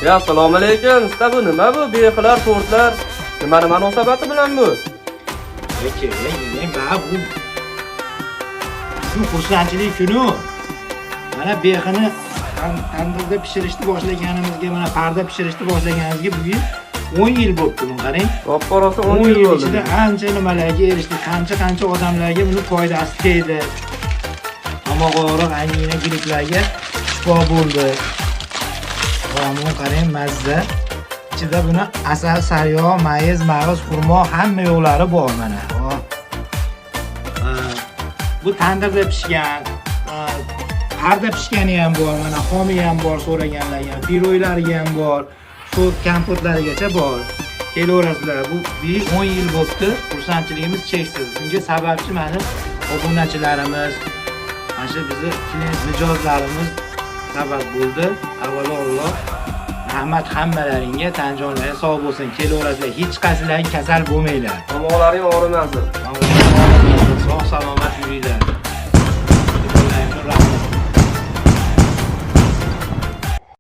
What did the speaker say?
Ya assalomu alaykum. Sizda bu nima bu? Bexilar, tortlar. Nima munosabati bilan bu? Bu xursandchilik kuni. Mana bexini tandirda pishirishni boshlaganimizga, mana parda pishirishni boshlaganimizga bugun 10 yil bo'libdi buni qarang. Qop-qorasi 10 10 yil yil bo'ldi. ichida ancha nimalarga erishdik, qancha odamlarga buni foydasi tegdi. Tomoq og'riq, angina gripplarga shifo bo'ldi. Mana qarang, mazza. Ichida buni asal, sariyog', mayiz, mag'iz, xurmo hamma yo'llari bor mana. Bu tandirda pishgan, parda pishgani ham bor, mana xomi ham bor, so'raganlarga ham, piroylari ham bor, shu kompotlarigacha bor. Kelaverasizlar, bu 10 yil bo'libdi, xursandchiligimiz cheksiz. Bunga sababchi mana obunachilarimiz, mana shu bizni klient mijozlarimiz sabab bo'ldi. Avvalroq rahmat hammalaringga, tanjonlaring sog' bo'lsin. Kelaverasizlar, hech qaysilaring kasal bo'lmanglar. Tomoqlaring og'rimasin. Sog' salomat yuringlar.